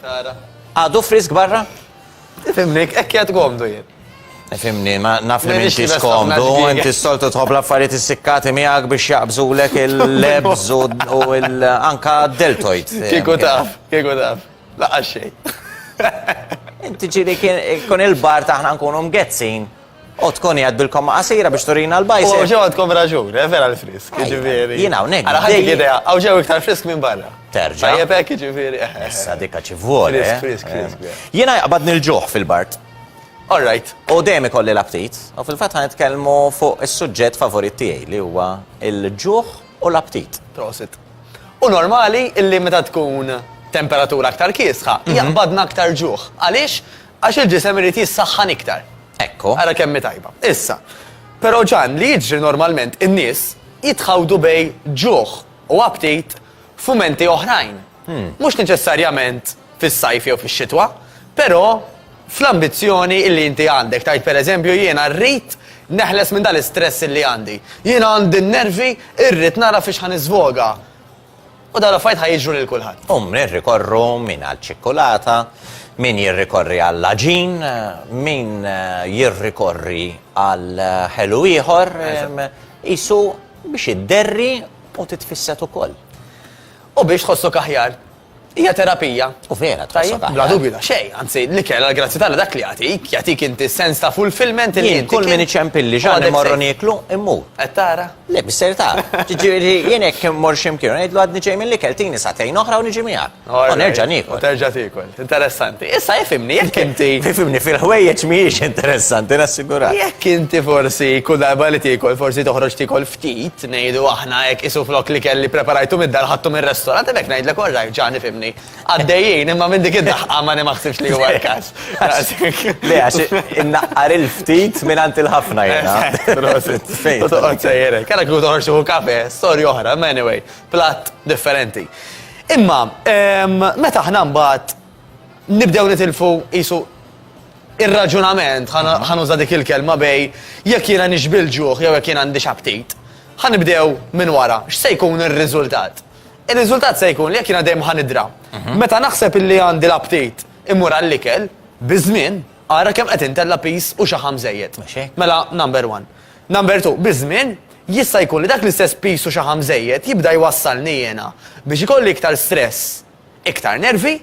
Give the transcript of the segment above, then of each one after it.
Għadu frisk barra? Fimnik, ekk għomdu jien. Fimni, ma naf li minti skomdu, inti s-soltu tħob l-affarijiet issikkati miegħek biex jaqbżulek il-lebż u anka deltoid. Kieku taf. Laqqa xejn. Inti ġiri kun il-bar taħna nkunu mgezzin. U tkun jgħad bil-kom qasira biex turina l-bajs. U ġew għadkom raġun, vera l-frisk, ġiviri. Jina unek. Għara ħaddi idea, għaw ġew iktar frisk minn barra. Terġa. Jepek ġiviri. Issa dikka ċivvoli. Frisk. Jina jaqbadni l-ġuħ fil-bart. All right. U dejjem ikolli l-aptit. U fil-fatt ħanitkellmu fuq is-suġġett favorit tiegħi li huwa il-ġuħ u l-aptit. Prosit. U normali illi meta tkun temperatura aktar kiesħa, jaqbadna aktar ġuħ. Għaliex? Għax il-ġisem irid jissaħħan iktar. Ekku. Għara kemmi tajba. Issa. Pero ġan li jiġri normalment in-nies jitħawdu bej ġuħ u aptit fumenti oħrajn. Mhux neċessarjament fis-sajf jew fix-xitwa, però fl-ambizzjoni illi inti għandek, tajt per eżempju jiena rrit neħles minn dal-istress illi għandi. Jiena għandi n-nervi irrit nara fiex ħan iżvoga. U dara fajt ħajġru lil kulħadd. Nirrikorru minn għal-ċikkolata, min jirrikorri għall-laġin, min jirrikorri għall-ħelu ieħor, isu biex idderri u titfisset ukoll. U biex tħossok aħjar. Hija terapija. U vera, tħossok aħjar. Bla dubju ta' xejn, anzi, l-ikel għal-grazzi tagħna dak li jagħtik inti sens ta' fulfillment li jien kull min iċempilli ġan imorru nieklu immur. Qed tara? Le, bis-serjetà. Ġiġifieri jien hekk immur x'imkien, ngħidlu għadni ġej mill-ikel tini sagħtejn oħra u niġi miegħek. U nerġa' niekol. Terġa' tiekol. Interessanti. Issa jifhimni jekk inti. Fifhimni fil-ħwejjeġ mhijiex interessanti, nassigurak. Jekk inti forsi kull darba li tiekol, forsi toħroġ tiekol ftit, ngħidu aħna hekk isu flok li kelli preparajtu mid-dar ħadtu mir-restorant, hekk ngħidlek orrajt ġan ifhimni. Għaddejjien, imma minn dik id-daħqa ma nemaħsibx li huwa l-każ. Le, għax innaqqar il-ftit minn għand il-ħafna jena. Fejn. Toqgħod sejjerek. Kellek tu toħroġ xi kafe, storja oħra, anyway, platt differenti. Imma, meta aħna mbagħad nibdew nitilfu qisu ir-raġunament, ħanuża dik il-kelma bej jekk jiena nixbil ġuħ jew jekk jiena għandi aptit, ħanibdew minn wara, x'se jkun ir-riżultat? Il-riżultat se jkun li jekk jiena dejjem ħanidra. Meta naħseb illi għandi l-aptit immur għall-ikel, biżmien ara kemm qed intella pis u xi ħam żejjed. Mela number 1. Number 2, biżmien jista' jkun li dak l-istess pis u xi ħam żejjed jibda jwassalni jiena biex ikolli iktar stress, iktar nervi,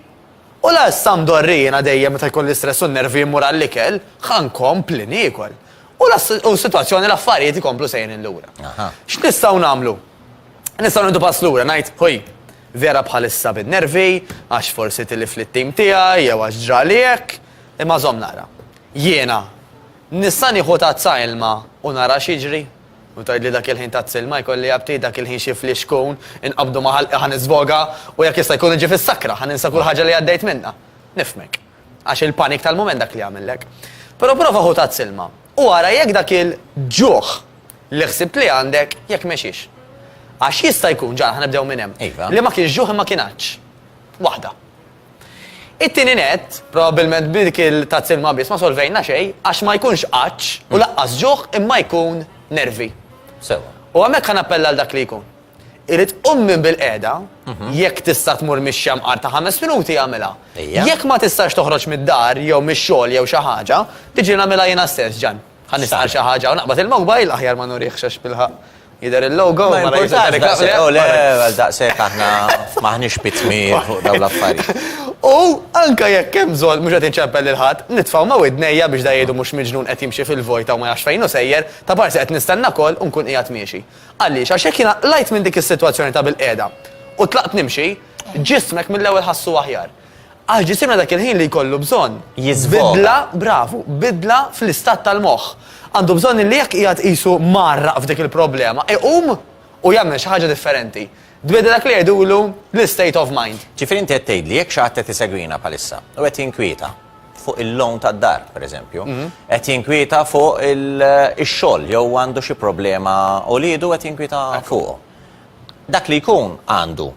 u la s-samdorri jiena dejjem meta jkolli stress u nervi immur għall-ikel, ħankompli niekol. U s-sitwazzjoni l-affarijiet ikomplu sejrin lura. X'nistgħu nagħmlu? Nistgħu nidu pass lura ngħid, ħoj, vera bħalissa bid-nervi, għax forsi tilif it-tim tiegħi jew għax ġrali hekk, imma żomm nara. Jiena nista' nieħu tazza ilma u nara x'jiġri. U tgħidli dak il-ħin tazza ilma jkolli jabti dak il-ħin xi fli xkun, inqabdu ma' ħan iżvoga u jekk jista' jkun iġi fis-sakra, ħan ninsa kull ħaġa li għaddejt minnha. Nifmek. Għax il-panik tal-mument dak li għamillek. Però prova ħu tazza ilma. U ara jekk dak il-ġuħ li ħsibt li għandek jekk mexix. Għax jista' jkun ġan ħanibdew minn hemm. Li ma kienx ġuħ imma kien għaġġ. Waħda. It-tieni net, probabbilment dik il-tazz ilma biss ma solvejna xejn għax ma jkunx qaċ u laqqas ġuħ imma jkun nervi. U hemmhekk ħanappella għal dak li jkun. Irid minn bil-qiegħda, jekk tista' tmur mix-xemqar ta' 5 minuti jagħmilha. Jekk ma tistax toħroġ mid-dar jew mix-xogħol jew xi ħaġa, tiġi nagħmilha jiena stess ġan. Ħan nistaqal xi ħaġa u naqbad il-mowbajl aħjar ma nurihx għax bilħaq. Jider il-logo, ma daqsek aħna maħniex bitmir fuq dawn l-affarijiet. U anka jekk hemm żol mhux qed inċempel lil ħadd, nitfgħu ma' widnejja biex da jgħidu mhux miġnun qed jimxi fil-vojta u ma jax fejn hu sejjer, ta' parsi qed nistenna wkoll u nkun qiegħed miexi. Għaliex għax hekk jiena lajt minn dik is-sitwazzjoni ta' bil-qiegħda u tlaqt nimxi, ġismek mill-ewwel ħassu aħjar. Għax ġisimna dak il-ħin li jkollu bżonn. Bidla, bravu, bidla fl-istat tal-moħħ. Għandu bżonn li jekk qiegħed qisu marraq f'dik il-problema, iqum u jagħmel xi ħaġa differenti. Dbeda dak li jgħidulu l-state of mind. Ġifieri inti qed tgħidli jekk xi ħadd qed isegwina bħalissa u qed jinkwieta fuq il-lon tad-dar, pereżempju, qed jinkwieta fuq ix-xogħol jew għandu xi problema u liedu qed jinkwieta fuq. Dak li jkun għandu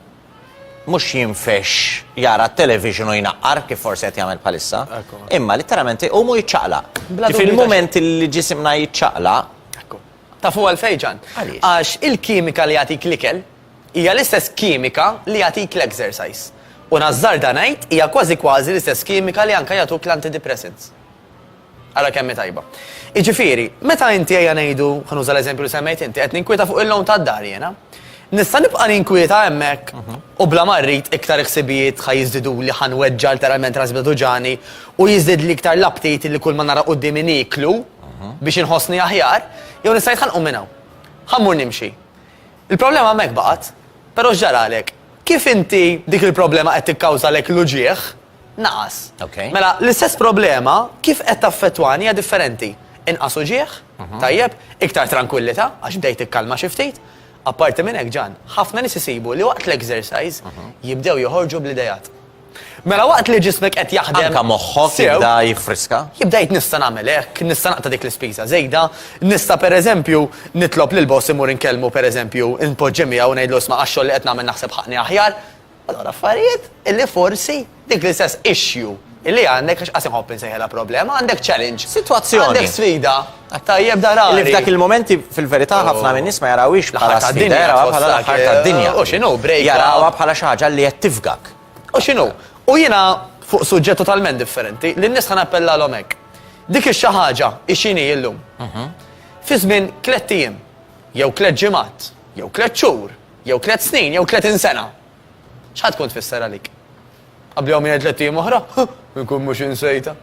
mhux jinfex jara t-television u jnaqqar kif forsi qed jagħmel bħalissa, imma litteralment iqumu jiċċaqlaq. Fil-mument li ġisimna jiċċaqlaq. Tafu għalfejn ġan. Għax il-kimika li jagħtik l-ikel hija l-istess kimika li jagħtik l-exercise. U nażżar ngħid hija kważi l-istess kimika li anke jagħtuk l-antidepressants. Ara kemm tajba. Iġifieri, meta inti ejja ngħidu, ħanuża l-eżempju li semmejt inti, qed ninkwieta fuq il-lowm tad-dar jiena. Nista' nibqa' ninkwieta hemmhekk u bla marrit iktar ħsibijiet ħajjiżdidu li ħanweġġa letteralment rasbita ġani u jiżdied li iktar l-aptit li kull ma nara quddiem niklu biex inħossni aħjar, jew nista' jitħanqu minn hawn. Ħammur nimxi. Il-problema hemmhekk baqgħet, però x'ġaralek, kif inti dik il-problema qed tikkawżalek l-uġieħ, naqas. Mela l-istess problema kif qed taffettwani hija differenti. Inqas uġieħ, tajjeb, iktar tranquillità għax bdejt ikkalma xi ftit. Apparti minn hekk ġan, ħafna nies isibu li waqt l-exercise jibdew joħorġu bl-idejat. Mela waqt li ġismek qed jaħdem. Anka moħħok jibda jiffriska? Jibdejt nista' nagħmel hekk, nista' naqta' dik l-ispiża żejda, nista' pereżempju nitlob lil boss imur inkellmu pereżempju inpoġġi miegħu ngħidlu isma' għax-xogħol li qed nagħmel naħseb ħaqni aħjar. Allura affarijiet illi forsi dik l-istess issue illi għandek għax qasim ħobb insejħela problema, għandek challenge. Sitwazzjoni. Għandek sfida. Tajjeb darari. Illi f'dak il-momenti fil-verità ħafna minn nies ma jarawix bħala sfida, jarawha bħala l-aħħar tad-dinja. U x'inhu break. Jarawha bħala xi ħaġa li qed tifgak. U x'inhu? U jiena fuq suġġett totalment differenti li n-nies ħanappellalhom hekk. Dik ix-xi ħaġa ixini llum. Fi żmien 3 ijiem, jew 3 ġimgħat, jew 3 xhur, jew 3 snin, jew 30 sena. X'ħad tkun tfisser għalik? Qabli hawn min 3 ijiem oħra, nkun mhux insejta.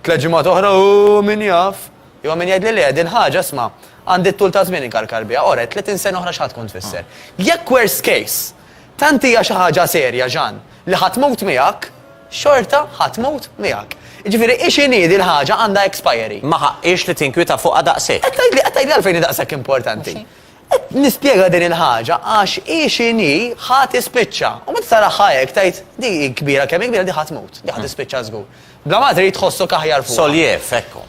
3 ġimgħat oħra u min jaf. Jew min jgħidli li qegħdin ħaġa isma' għandi t-tul ta' żmien inkarkar biha, ora 30 sena oħra x'ħad tkun tfisser. Jekk worst case, tant hija xi ħaġa serja ġan li ħatmut miegħek, xorta ħatmut miegħek. Jiġifieri ix inhiedi l-ħaġa għandha expiry. Ma ħaqqix li tinkwieta fuqha daqshekk. Qed tgħidli għalfejn daqshekk importanti. Nispjega din il-ħaġa għax ix inhi ħadd ispiċċa. U meta tara ħajek tgħid di kbira kemm kbira di ħatmut, di ħadd ispiċċa żgur. Bla ma trid tħossok aħjar fuq. Soljef, ekku.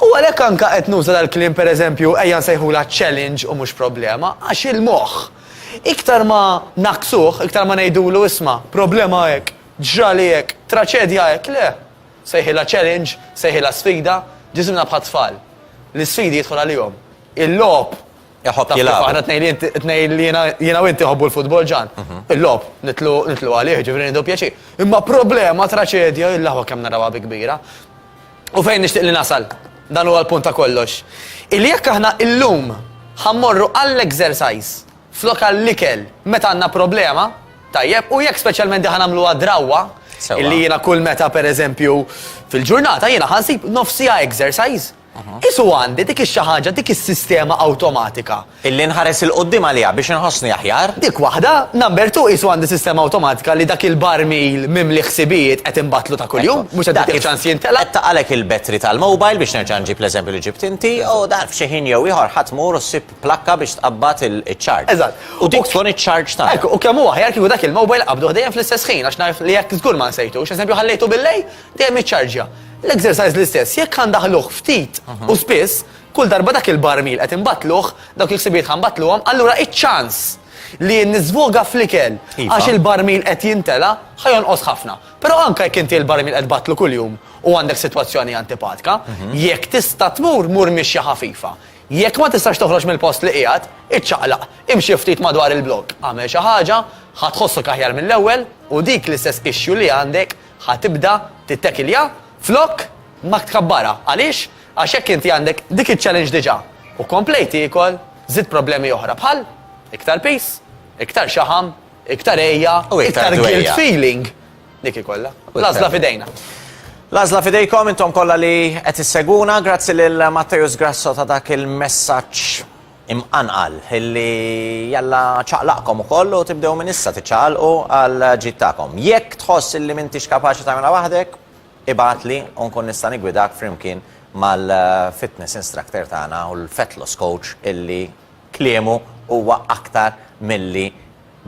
U għalhekk anke qed nuża dal-kliem pereżempju ejja nsejħula challenge u mhux problema għax il-moħħ iktar ma naqsuh, iktar ma ngħidulu isma' problema hekk, ġrali hekk, traċedja hekk, le. Sejħilha challenge, sejħilha sfida, ġisimna bħat tfal. L-isfidi jidħol għalihom. Il-lob jaħobb jilgħab. Aħna tnejn li jiena u inti ħobbu l-futbol ġan. Il-lob nitlu għalih, ġifieri nidu pjaċir. Imma problema, traċedja, il-laħwa kemm narawha bi kbira. U fejn nixtieq li nasal? Dan huwa l-punt ta' kollox. Illi jekk aħna illum ħammorru għall-exercise flok għall-ikel meta għandna problema, tajjeb, u jekk speċjalment ħan nagħmluha drawwa, illi jiena kull meta pereżempju fil-ġurnata jiena ħansib nofsija exercise. Isu għandi dik ix-xi ħaġa, dik is-sistema awtomatika. Illi nħares il-qoddim għaliha biex inħossni aħjar. Dik waħda, number 2 isu għandi sistema awtomatika li dak il-barmil mimli ħsibijiet qed inbattlu ta' kuljum, mhux qed tieħu ċans jintela. Qed taqalek il-betri tal-mobile biex nerġa' nġib l-eżempju li ġibt inti, u dar f'xi ħin jew ieħor ħadd tmur u ssib plakka biex tqabbad il-charge. Eżatt. U dik tkun iċ-charge ta'. Ekku, u kemm huwa aħjar kieku dak il-mobile qabdu dejjem fl-istess ħin għax naf li jekk żgur ma nsejtux, eżempju ħallejtu bil-lejl dejjem iċċarġja. L-exercise l-istess, jekk għan daħluħ ftit u spiss, kull darba dak il-barmil qed imbattluh, dak il-ħsibiet ħanbattluhom, allura iċ-ċans li nizvoga fl-ikel għax il-barmil qed jintela ħajonqos ħafna. Però anke jekk inti l-barmil qed battlu kuljum u għandek sitwazzjoni antipatika, jekk tista' tmur mixja ħafifa. Jekk ma tistax toħroġ mill-post li qiegħed, iċċaqlaq, imxi ftit madwar il-blok. Għamel xi ħaġa, ħatħossok aħjar mill-ewwel u dik l-istess issue li għandek ħatibda tittekilja flok ma tkabbara. Għaliex? Għax hekk inti għandek dik il-challenge diġà. U komplejti jkoll żid problemi oħra bħal iktar peace, iktar xaħam, iktar ejja, iktar guilt feeling. Dik ikollha. L-għażla fidejna. L-għażla fidejkom intom kollha li qed isseguna, grazzi lil Mattejus Grasso ta' dak il-messaġġ imqanqal illi jalla ċaqlaqkom ukoll u tibdew minn issa tiċċaqalqu għal ġittakom. Jekk tħoss illi m'intix kapaċi tagħmilha waħdek, ibatli u nkun nista' nigwidak flimkien mal-fitness instructor tagħna u l-fat loss coach illi kliemu huwa aktar milli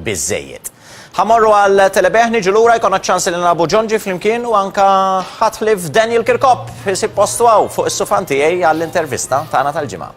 biżejjed. Ħamorru għal telebeħni ġulura jkollna ċans li nabu Ġonġi flimkien u anka ħatħlif Daniel Kirkop isib postu għaw fuq is-sufan tiegħi għall-intervista tagħna tal-ġimgħa.